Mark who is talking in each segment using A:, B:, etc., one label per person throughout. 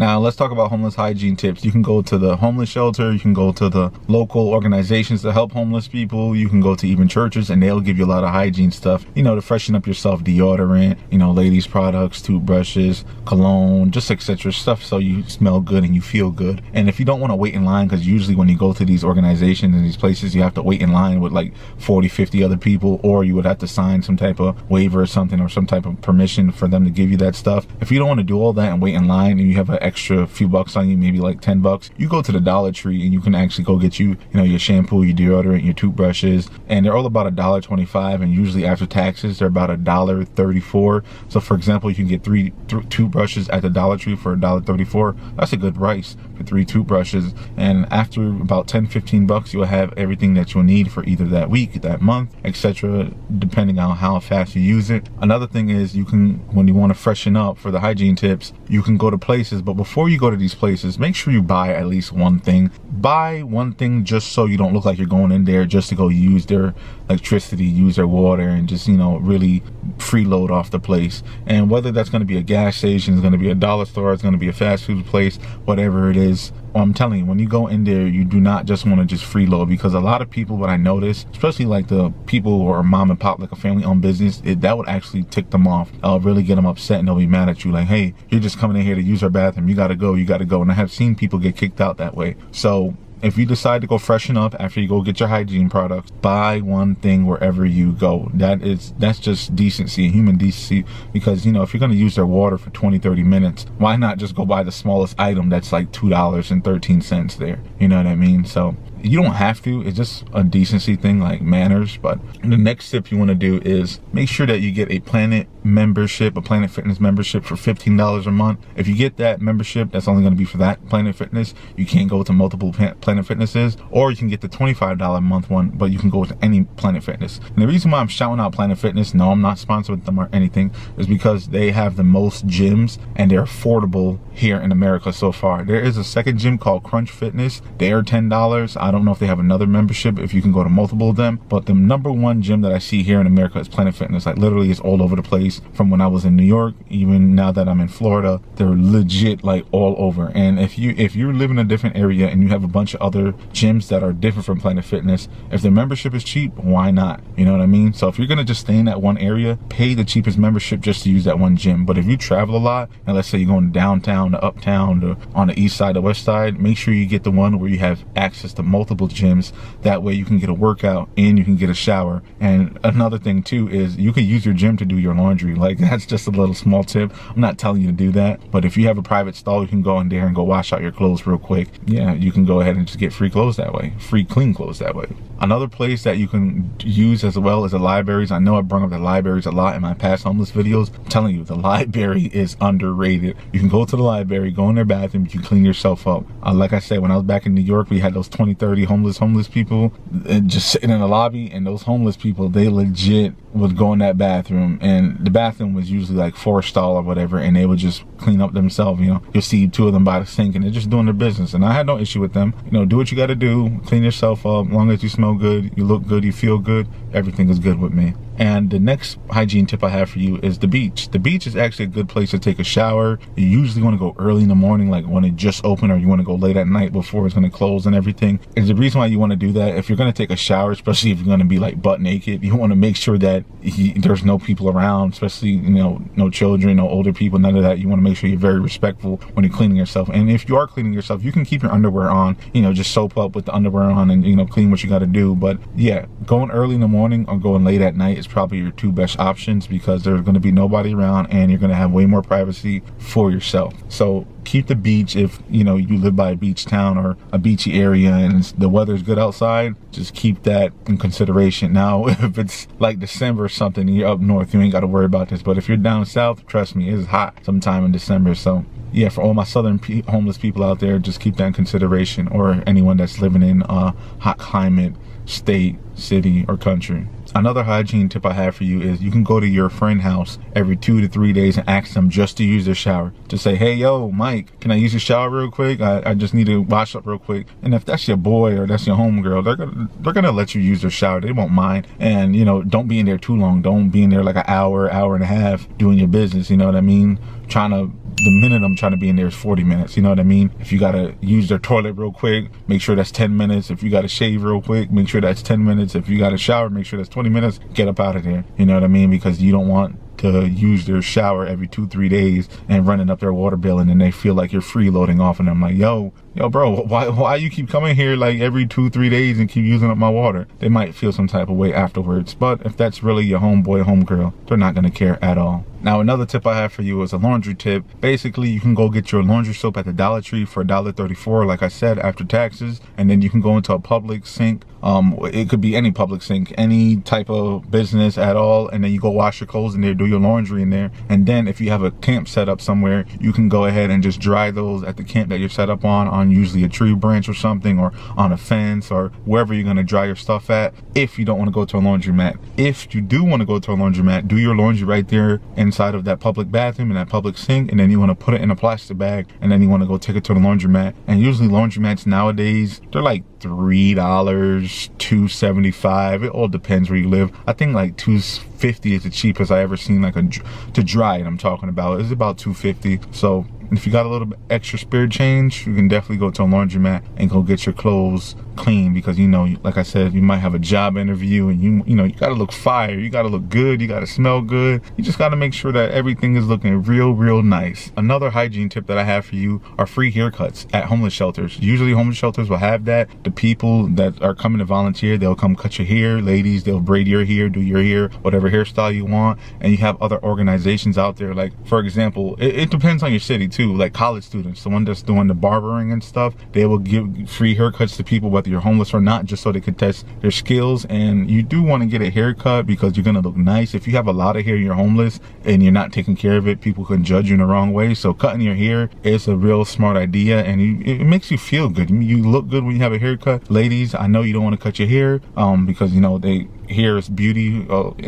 A: Now let's talk about homeless hygiene tips. You can go to the homeless shelter, you can go to the local organizations that help homeless people, you can go to even churches, and they'll give you a lot of hygiene stuff, you know, to freshen up yourself, deodorant, you know, ladies products, toothbrushes, cologne, just etc. stuff so you smell good and you feel good. And if you don't want to wait in line, because usually when you go to these organizations and these places, you have to wait in line with like 40-50 other people, or you would have to sign some type of waiver or something, or some type of permission for them to give you that stuff. If you don't want to do all that and wait in line and you have an extra few bucks on you, maybe like 10 bucks, you go to the Dollar Tree and you can actually go get you know, your shampoo, your deodorant, your toothbrushes, and they're all about $1.25, and usually after taxes they're about $1.34. So for example, you can get three toothbrushes at the Dollar Tree for $1.34. That's a good price for 3 toothbrushes, and after about 10-15 bucks you'll have everything that you'll need for either that week, that month, etc., depending on how fast you use it. Another thing is, you can, when you want to freshen up, for the hygiene tips, you can go to places, but before you go to these places, make sure you buy at least one thing. Buy one thing just so you don't look like you're going in there just to go use their electricity, use their water, and just, you know, really freeload off the place. And whether that's going to be a gas station, it's going to be a dollar store, it's going to be a fast food place, whatever it is, I'm telling you, when you go in there, you do not just want to just freeload, because a lot of people, what I notice, especially like the people who are mom and pop, like a family owned business, that would actually tick them off. Really get them upset, and they'll be mad at you like, hey, you're just coming in here to use our bathroom, you gotta go. And I have seen people get kicked out that way. So if you decide to go freshen up after you go get your hygiene products, buy one thing wherever you go. That's just decency, human decency, because, you know, if you're going to use their water for 20-30 minutes, why not just go buy the smallest item that's like $2.13 there? You know what I mean? So you don't have to, it's just a decency thing, like manners. But the next tip you want to do is make sure that you get a Planet membership, a Planet Fitness membership for $15 a month. If you get that membership, that's only going to be for that Planet Fitness. You can't go to multiple Planet Fitnesses, or you can get the $25 a month one, but you can go to any Planet Fitness. And the reason why I'm shouting out Planet Fitness, no, I'm not sponsored with them or anything, is because they have the most gyms and they're affordable here in America so far. There is a second gym called Crunch Fitness. They are $10. I don't know if they have another membership if you can go to multiple of them, but the number one gym that I see here in America is Planet Fitness. Like literally, it's all over the place. From when I was in New York, even now that I'm in Florida, they're legit like all over. And if you live in a different area and you have a bunch of other gyms that are different from Planet Fitness, if their membership is cheap, why not? You know what I mean? So if you're gonna just stay in that one area, pay the cheapest membership just to use that one gym. But if you travel a lot, and let's say you're going downtown to uptown to on the east side, the west side, make sure you get the one where you have access to multiple gyms. That way you can get a workout and you can get a shower. And another thing too is you can use your gym to do your laundry. Like, that's just a little small tip. I'm not telling you to do that, but if you have a private stall, you can go in there and go wash out your clothes real quick. Yeah, you can go ahead and just get free clothes that way, free clean clothes that way. Another place that you can use as well is the libraries. I know I brought up the libraries a lot in my past homeless videos. I'm telling you, the library is underrated. You can go to the library, go in their bathroom, you can clean yourself up. Like I said, when I was back in New York, we had those 20-30 homeless people just sitting in the lobby, and those homeless people, they legit would go in that bathroom, and the bathroom was usually like 4-stall or whatever, and they would just clean up themselves. You know, you'll see 2 of them by the sink, and they're just doing their business, and I had no issue with them. You know, do what you got to do, clean yourself up. As long as you smell good, you look good, you feel good, everything is good with me. And the next hygiene tip I have for you is the beach. The beach is actually a good place to take a shower. You usually want to go early in the morning, like when it just opened, or you want to go late at night before it's going to close and everything. And the reason why you want to do that, if you're going to take a shower, especially if you're going to be like butt naked, you want to make sure that there's no people around, especially, you know, no children, no older people, none of that. You want to make sure you're very respectful when you're cleaning yourself. And if you are cleaning yourself, you can keep your underwear on, you know, just soap up with the underwear on and, you know, clean what you got to do. But yeah, going early in the morning or going late at night is probably your 2 best options, because there's going to be nobody around and you're going to have way more privacy for yourself. So keep the beach, if you know you live by a beach town or a beachy area and the weather's good outside, just keep that in consideration. Now if it's like December or something and you're up north, you ain't got to worry about this, but if you're down south, trust me, it's hot sometime in December. So yeah, for all my southern homeless people out there, just keep that in consideration, or anyone that's living in a hot climate state, city, or country. Another hygiene tip I have for you is you can go to your friend's house every 2 to 3 days and ask them just to use their shower. Just say, hey, yo, Mike, can I use your shower real quick? I just need to wash up real quick. And if that's your boy or that's your homegirl, they're gonna let you use their shower. They won't mind. And, you know, don't be in there too long. Don't be in there like an hour, hour and a half doing your business. You know what I mean? The minute I'm trying to be in there is 40 minutes. You know what I mean? If you gotta use their toilet real quick, make sure that's 10 minutes. If you gotta shave real quick, make sure that's 10 minutes. If you gotta shower, make sure that's 20 minutes. Get up out of there. You know what I mean? Because you don't want to use their shower every 2-3 days and running up their water bill, and then they feel like you're freeloading off, and I'm like, yo bro, why you keep coming here like every 2-3 days and keep using up my water? They might feel some type of way afterwards, but if that's really your homeboy, homegirl, they're not gonna care at all. Now, another tip I have for you is a laundry tip. Basically, you can go get your laundry soap at the Dollar Tree for $1.34, like I said, after taxes, and then you can go into a public sink. It could be any public sink, any type of business at all, and then you go wash your clothes in there, do your laundry in there, and then if you have a camp set up somewhere, you can go ahead and just dry those at the camp that you're set up on usually a tree branch or something, or on a fence, or wherever you're going to dry your stuff at, if you don't want to go to a laundromat. If you do want to go to a laundromat, do your laundry right there inside of that public bathroom and that public sink, and then you want to put it in a plastic bag, and then you want to go take it to the laundromat. And usually laundromats nowadays, they're like $3, $2.75. It all depends where you live. I think like $2.50 is the cheapest I ever seen, like to dry it. I'm talking about is about $2.50. So if you got a little bit extra spare change, you can definitely go to a laundromat and go get your clothes clean, because, you know, like I said, you might have a job interview, and you know, you got to look fire, you got to look good, you got to smell good. You just got to make sure that everything is looking real nice. Another hygiene tip that I have for you are free haircuts at homeless shelters. Usually homeless shelters will have that. The people that are coming to volunteer, they'll come cut your hair. Ladies, they'll braid your hair, do your hair, whatever hairstyle you want. And you have other organizations out there, like, for example, it depends on your city too, like college students, the one that's doing the barbering and stuff, they will give free haircuts to people whether you're homeless or not, just so they can test their skills. And you do want to get a haircut because you're gonna look nice. If you have a lot of hair, you're homeless and you're not taking care of it, people can judge you in the wrong way. So cutting your hair is a real smart idea, and it makes you feel good. You look good when you have a haircut. Ladies, I know you don't want to cut your hair because, you know, hair is beauty,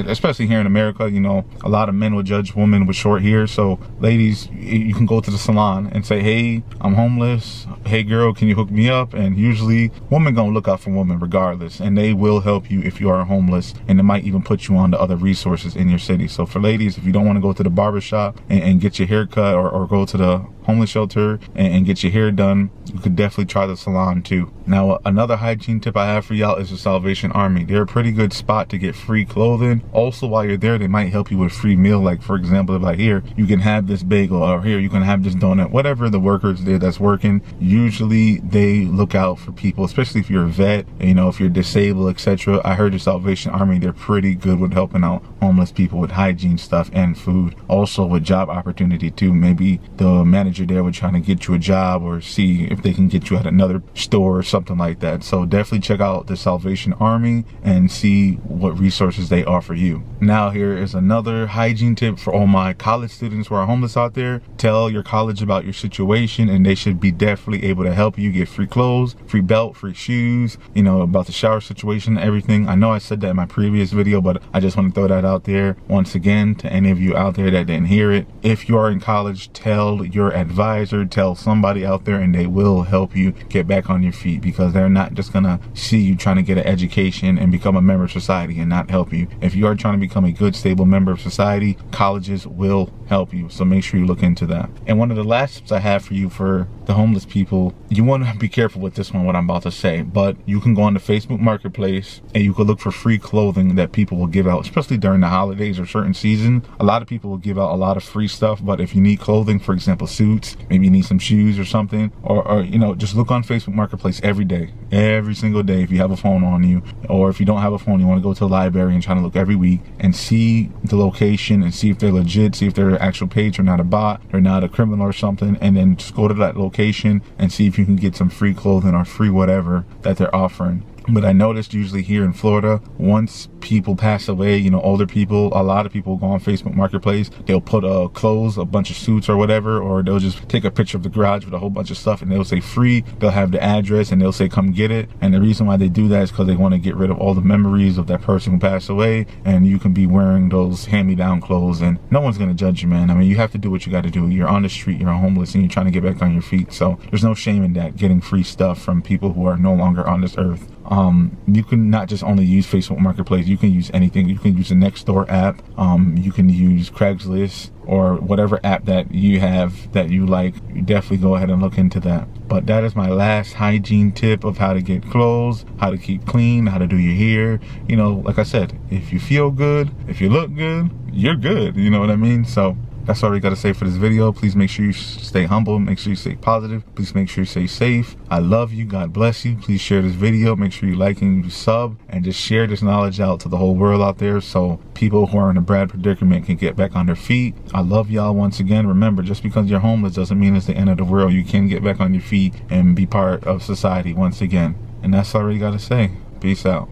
A: especially here in America. You know, a lot of men will judge women with short hair. So ladies, you can go to the salon and say, hey, I'm homeless, hey girl, can you hook me up? And usually women gonna look out for women regardless, and they will help you if you are homeless, and it might even put you on to other resources in your city. So for ladies, if you don't want to go to the barber shop and get your hair cut, or go to the homeless shelter and get your hair done, you could definitely try the salon too. Now, another hygiene tip I have for y'all is the Salvation Army. They're a pretty good spot to get free clothing. Also, while you're there, they might help you with a free meal. Like, for example, like, here you can have this bagel, or here you can have this donut, whatever the workers there that's working. Usually they look out for people, especially if you're a vet, you know, if you're disabled, etc. I heard the Salvation Army, they're pretty good with helping out homeless people with hygiene stuff and food. Also with job opportunity too. Maybe the manager there would try to get you a job, or see if they can get you at another store or something like that. So definitely check out the Salvation Army and see what resources they offer you. Now, here is another hygiene tip for all my college students who are homeless out there. Tell your college about your situation, and they should be definitely able to help you get free clothes, free belt, free shoes, you know, about the shower situation, everything. I know I said that in my previous video, but I just want to throw that out there once again to any of you out there that didn't hear it. If you are in college, tell your advisor, tell somebody out there, and they will help you get back on your feet, because they're not just gonna see you trying to get an education and become a member of society and not help you. If you are trying to become a good, stable member of society, colleges will help you. So make sure you look into that. And one of the last tips I have for you for the homeless people, you want to be careful with this one, what I'm about to say, but you can go on the Facebook Marketplace and you can look for free clothing that people will give out, especially during the holidays or certain season. A lot of people will give out a lot of free stuff, but if you need clothing, for example, suits, maybe you need some shoes or something, or you know, just look on Facebook Marketplace every day, every single day, if you have a phone on you, or if you don't have a phone, you want to go to the library and try to look every week and see the location and see if they're legit, see if they're an actual page or not a bot or not a criminal or something, and then just go to that location and see if you can get some free clothing or free whatever that they're offering. But I noticed usually here in Florida, once people pass away, you know, older people, a lot of people go on Facebook Marketplace. They'll put clothes, a bunch of suits or whatever, or they'll just take a picture of the garage with a whole bunch of stuff and they'll say free. They'll have the address and they'll say come get it. And the reason why they do that is because they want to get rid of all the memories of that person who passed away. And you can be wearing those hand-me-down clothes and no one's going to judge you, man. I mean, you have to do what you got to do. You're on the street, you're homeless, and you're trying to get back on your feet. So there's no shame in that, getting free stuff from people who are no longer on this earth. You can not just only use Facebook Marketplace, you can use anything. You can use the Nextdoor app, you can use Craigslist or whatever app that you have that you like. You definitely go ahead and look into that. But that is my last hygiene tip of how to get clothes, how to keep clean, how to do your hair. You know, like I said, if you feel good, if you look good, you're good. You know what I mean? So that's all we got to say for this video. Please make sure you stay humble. Make sure you stay positive. Please make sure you stay safe. I love you. God bless you. Please share this video. Make sure you like and you sub. And just share this knowledge out to the whole world out there so people who are in a bad predicament can get back on their feet. I love y'all once again. Remember, just because you're homeless doesn't mean it's the end of the world. You can get back on your feet and be part of society once again. And that's all we got to say. Peace out.